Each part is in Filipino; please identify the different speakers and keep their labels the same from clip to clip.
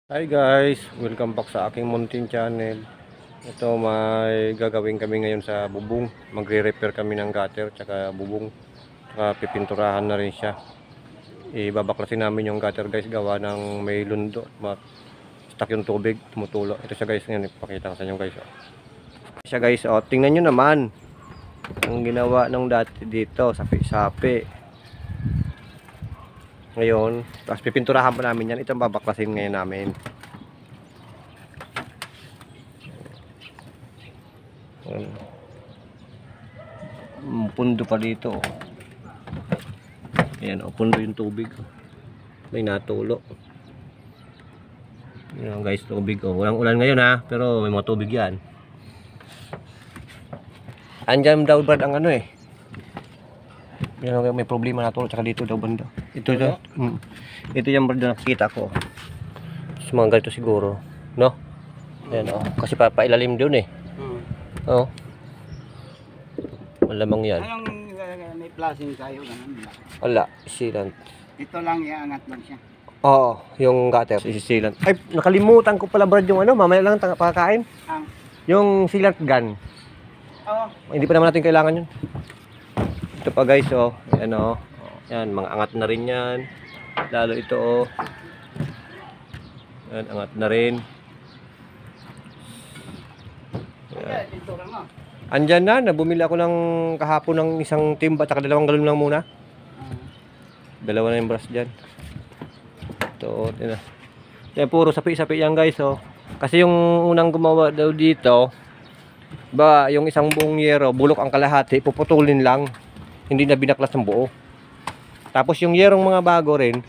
Speaker 1: Hi guys, welcome back sa aking mountain channel. Ito may gagawin kami ngayon sa bubong. Magre-repair kami ng gutter tsaka bubong. Tsaka pipinturahan na rin siya. Ibabaklasin namin yung gutter guys, gawa ng may lundo. Stuck yung tubig, tumutulo. Ito siya guys, ngayon ipakita ko sa inyo guys. Siya guys, tingnan nyo naman. Ang ginawa ng dati dito, sapi-sapi. Ngayon, tapos pipinturahan pa namin yan. Ito ang babaklasin ngayon namin. Pundo pa dito. Ayan, pundo yung tubig. May natulo. Ayan guys, tubig. Walang ulan ngayon ha, pero may mga tubig yan. Andyan daw brad ang ano eh. May problema na tulog, tsaka dito daw banda. Ito daw. Ito yung brad na nakikita ko. Tapos mga ganito siguro, no? Ayan kasi papailalim doon eh. Oh. Malamang yan.
Speaker 2: Anong may flashing kayo ganun?
Speaker 1: Wala, sealant.
Speaker 2: Ito lang iangat lang siya.
Speaker 1: Oo, yung gutter, sealant. Ay, nakalimutan ko pala brad yung ano, mamaya lang pakakain. Yung sealant gun.
Speaker 2: Oo.
Speaker 1: Hindi pa naman natin kailangan yun. Ito pa guys, ayan yan, mga angat na rin yan. Lalo ito yan, angat na rin. Yan. Andyan na, bumili ako ng kahapon ng isang timba at 2 galon lang muna. Dalawa na yung brush dyan. Ito, yan, puro sapi-sapi yan guys. Kasi yung unang gumawa daw dito, yung isang buong yero, bulok ang kalahati, puputulin lang. Hindi na binaklas ng buo. Tapos yung yerong mga bago rin,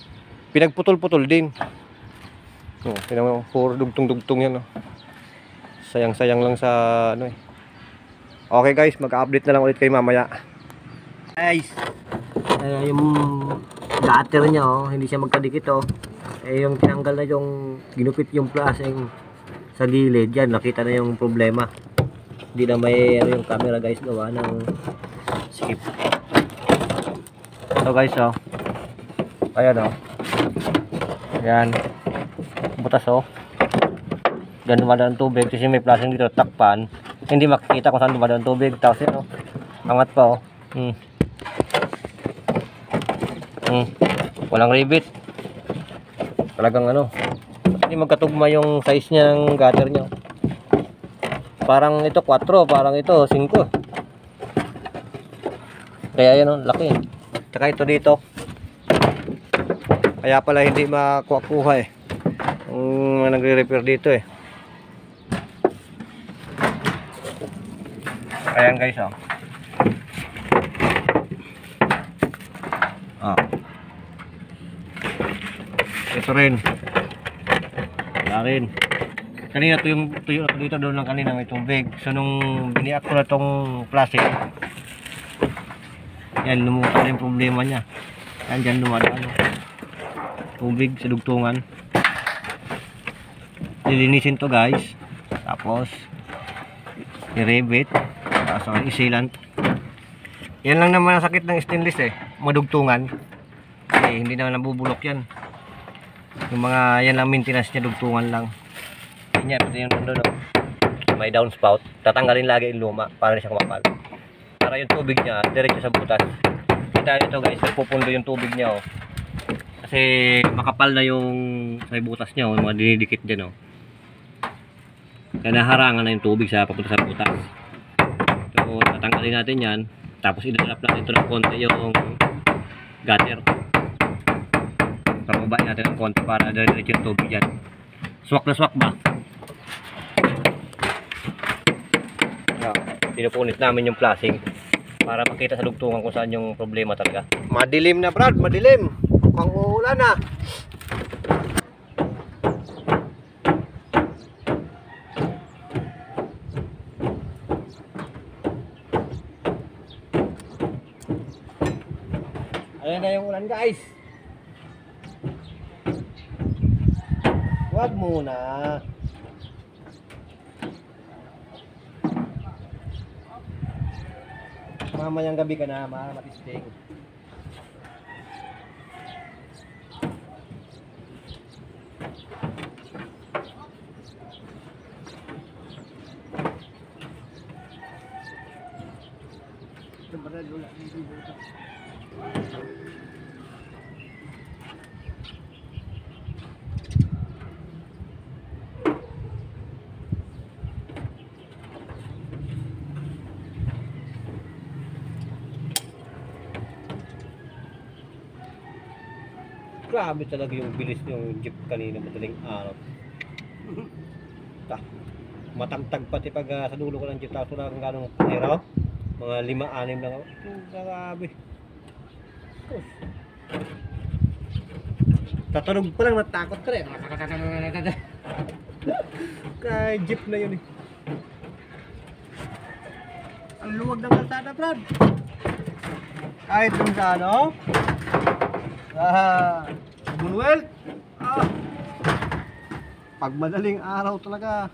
Speaker 1: pinagputol-putol din. Puro dugtong-dugtong yan. Sayang-sayang lang sa ano eh. Okay guys, mag-update na lang ulit kayo mamaya. Guys, yung gutter niya hindi siya magkadikit yung tinanggal na yung ginupit yung plaseng sa gilid, yan nakita na yung problema. Hindi na may yung camera guys, gawa ng skip. So guys, ayan yan, butas dyan dumadaan tubig kasi may plaseng dito, takpan, hindi makikita kung saan dumadaan tubig. Tapos yan angat pa walang rivet, talagang hindi magkatugma yung size niya ng gutter niya. Parang ito 4, parang ito 5. Kaya yan laki. Tsaka ito dito. Kaya pala hindi makuha ang nagre-repair dito Ayan guys ito rin. Wala rin. Kanina tuyo ako dito, doon lang kanina may tubig. So nung biniak ko na itong plastic, yan, lumutan na yung problema niya. Yan, dyan dumadaan tubig sa dugtungan. Lilinisin to guys. Tapos i-rebate, tapos i-sealant. Yan lang naman ang sakit ng stainless madugtungan. Hindi naman nabubulok yan. Yung mga yan lang maintenance niya, dugtungan lang. Yan, pati yung may downspout, tatanggalin lagi yung luma para na siya kumapal. Para yung tubig niya diretso sa butas. Kita nito guys, nagpupundo yung tubig niya kasi makapal na yung sa butas niya yung mga dinidikit dyan kaya naharangan na yung tubig sa papunta sa butas. So tatanggalin natin yan, tapos idalap natin ito ng konti yung gutter, pababain natin ng konti para diretso yung tubig dyan. Swak na swak ba? Pinupunit namin yung flashing para makita sa dugtungan kung saan yung problema talaga. Madilim na brad, madilim. Mukhang uulan na. Ayan na yung ulan guys. Wag muna. Mamayang gabi ka na, matisting.
Speaker 2: Brad, wala na yung buto.
Speaker 1: Grabe talaga yung bilis yung jeep kanina madaling araw. Matagtag pati pag sa dulo ko ng jeep tapos wala kang ganong panero. Mga 5-6 lang ako. Grabe. Tatunog pa lang natakot ka rin. Kaya jeep na yun eh.
Speaker 2: Ang luwag ng kalsada, Brad.
Speaker 1: Kahit dun sa ano? Bunuel. Pag madaling araw talaga.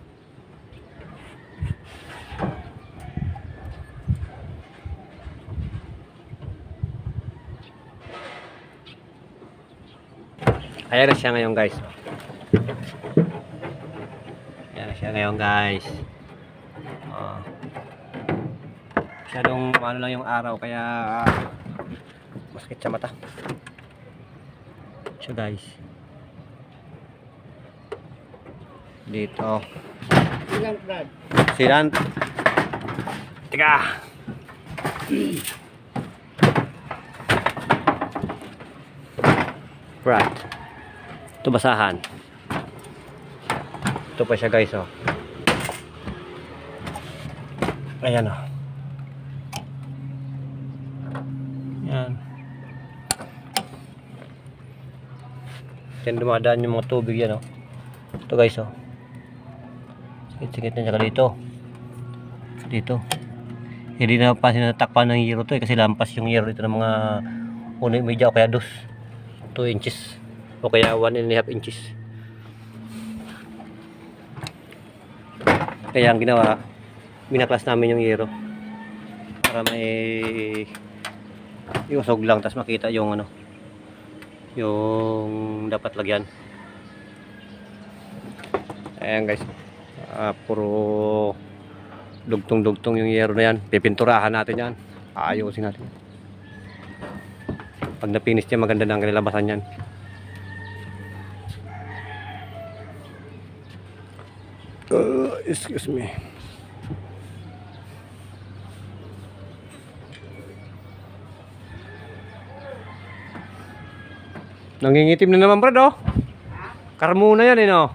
Speaker 1: Ayan na siya ngayon guys. Ayan na siya ngayon guys. Masyadong ano lang yung araw kaya masakit sa mata. So guys. Dito.
Speaker 2: Ilan, Brad?
Speaker 1: Silan. Tiga. Right. Ito basahan. Ito pa siya guys oh. Ayan oh. Yan. Diyan dumadaan yung mga tubig yan oh. Ito guys oh. Sikit-sikit na saka dito. Dito. Hindi na pa sinatakpan ng yero to eh, kasi lampas yung yero dito ng mga 1.5 o kaya 2 inches o kaya 1.5 inches. Kaya ang ginawa, binaklas namin yung yero para may iusog lang tapos makita yung ano yung dapat lagyan. Ayan guys, puro dugtong-dugtong yung yero na yan. Pipinturahan natin yan, ayusin natin. Pag napinis niya maganda na ang kanilabasan yan. Excuse me. Nangingitim na naman brad oh. Karmuna yan eh no.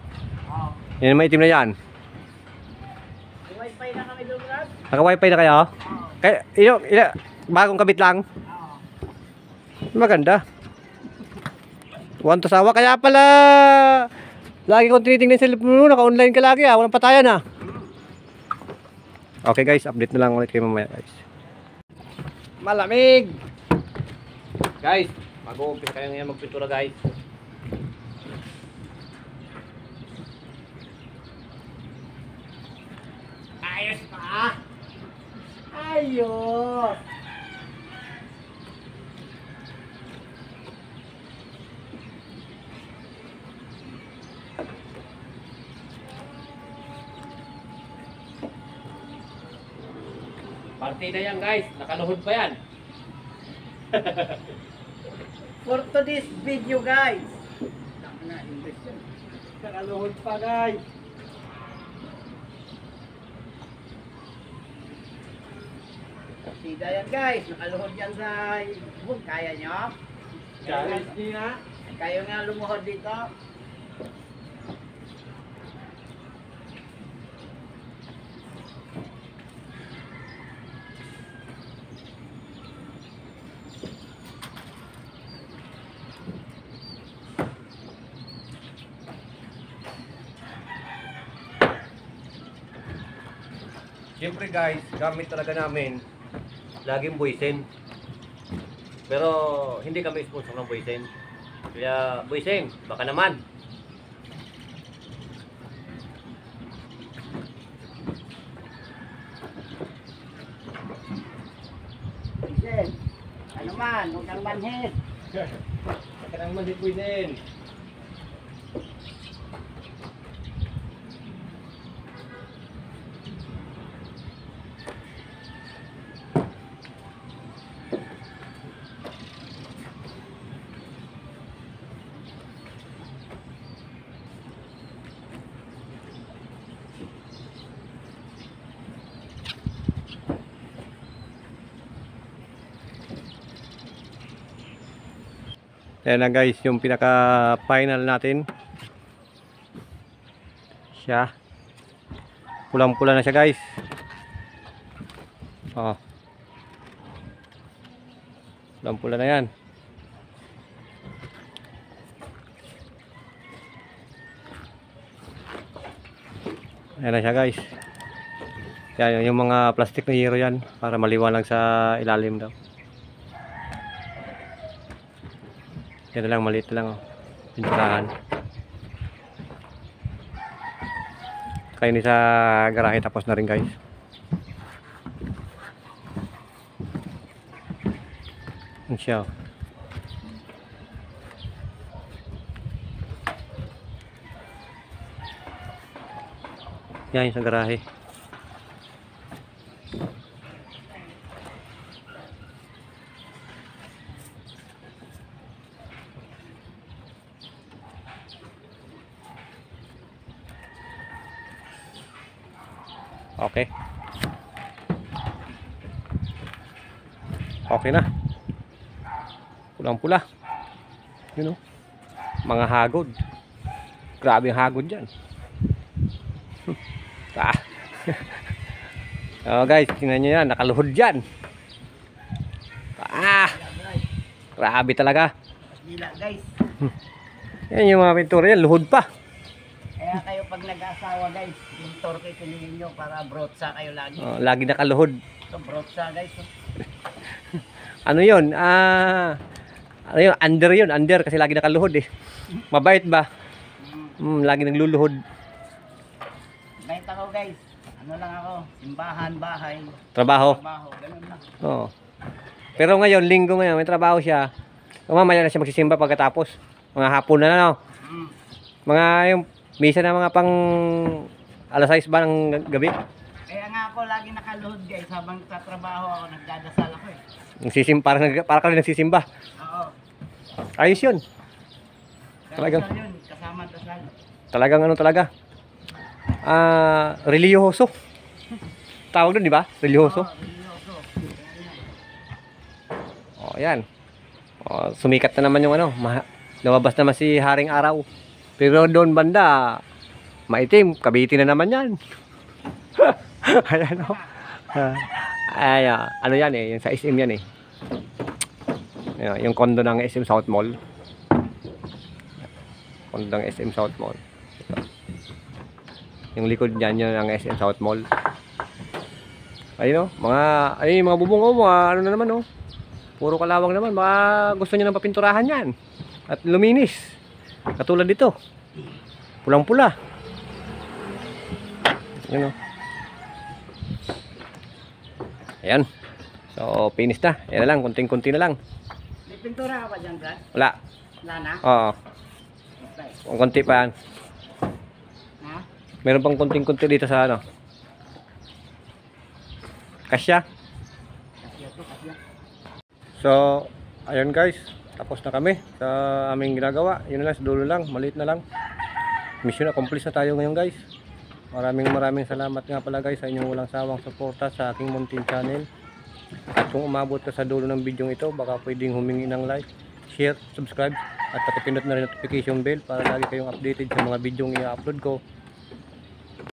Speaker 1: Yan maitim na yan.
Speaker 2: Wifi na kami doon, Brad.
Speaker 1: Naka-wifi na kayo? Kaya, bagong kabit lang. Maganda. One to sawa. Kaya pala, lagi kong tinitingnan sa cellphone mo. Naka-online ka lagi ah. Walang patayan ah. Okay guys, update na lang ulit kayo mamaya guys. Malamig! Guys, mag-uumpisa kayo ngayon magpintura guys. Ayos pa! Ayos! Partida yan guys, nakaluhod pa yan.
Speaker 2: For today's video, guys.
Speaker 1: Nakaluhod pa guys.
Speaker 2: Sida yan, guys. Nakaluhod yan sa ibon. Kaya nyo?
Speaker 1: Challenge din ha.
Speaker 2: Kayo nga lumuhod dito.
Speaker 1: Siyempre guys, gamit talaga namin laging Boysen. Pero hindi kami sponsor ng Boysen. Kaya Boysen, baka naman.
Speaker 2: Boysen, ano man, huwag kang manhid.
Speaker 1: Baka naman si Boysen. Ayan na guys, yung pinaka final natin. Siya. Pulang-pula na siya guys. Oh. Pulang-pula na yan. Ayan na siya guys. Yan, yung mga plastic na hero yan para maliwanag sa ilalim daw. Yan na lang, maliit lang oh. Pinturahan. Kaya ni sa garahe tapos na rin guys. Yan siya. Yan yung sa garahe. Okay. Okay na. Pulang-pula. Yun o. Mga hagod. Grabe ang hagod dyan. Oh guys, tingnan nyo yan. Nakaluhod dyan. Grabe talaga.
Speaker 2: Dila guys.
Speaker 1: Yan yung mga pintura yan. Luhod pa.
Speaker 2: Kaya kayo pag nag-asawa guys, yung torque pinili nyo para brotsa kayo lagi.
Speaker 1: Oh, lagi nakaluhod.
Speaker 2: So brotsa guys.
Speaker 1: Ano yun? Ano yun? Under yun. Under kasi lagi nakaluhod eh. Mabait ba? Lagi nagluluhod.
Speaker 2: Bait ako guys. Ano lang ako, simbahan, bahay.
Speaker 1: Trabaho.
Speaker 2: Ganun lang.
Speaker 1: Oo. Pero ngayon, linggo ngayon, may trabaho siya. Mamaya na siya magsisimba pagkatapos. Mga hapon na no? Mga yung misa na mga pang alas 6 ba ng gabi?
Speaker 2: Kaya nga ako lagi nakaluhod guys habang sa trabaho ako, nagdadasal ako eh.
Speaker 1: Para ka rin nagsisimba.
Speaker 2: Oo.
Speaker 1: Ayos yun. Talagang
Speaker 2: Dasal yun, kasama dasal.
Speaker 1: talagang ano talaga. Religyoso. Tawag doon, di ba? Religyoso.
Speaker 2: Religyoso.
Speaker 1: Oh, yan. Oh, sumikat na naman yung ano, lumabas naman si Haring Araw. Pero doon banda, maitim, Cavite na naman yan. Ayan o. Ano yan eh, yung sa SM yan eh. Yung condo ng SM South Mall. Condo ng SM South Mall. Ito. Yung likod niyan yun ng SM South Mall. Ayun o, mga bubong o, mga ano na naman o. Puro kalawang naman, baka gusto niyo ng papinturahan yan. At luminis. Katulad dito. Pulang-pula. Yun o. Ayan. So, finish na. Yan na lang, kunting-kunti na lang.
Speaker 2: May pintura ka ba dyan, Brad?
Speaker 1: Wala.
Speaker 2: Wala na?
Speaker 1: Oo.
Speaker 2: Okay.
Speaker 1: Kung kunti pa yan.
Speaker 2: Ha?
Speaker 1: Meron pang kunting-kunti dito sa ano. Kasya.
Speaker 2: Kasya to, kasya.
Speaker 1: So, ayun guys. Tapos na kami sa aming ginagawa. Yun na lang, sa dulo lang. Maliit na lang. Mission accomplished na tayo ngayon guys. Maraming salamat nga pala guys sa inyong walang sawang suporta sa aking Muntin channel. At kung umabot ka sa dulo ng video ito, baka pwedeng humingi ng like, share, subscribe at pakipindot na rin notification bell para lagi kayong updated sa mga video i-upload ko.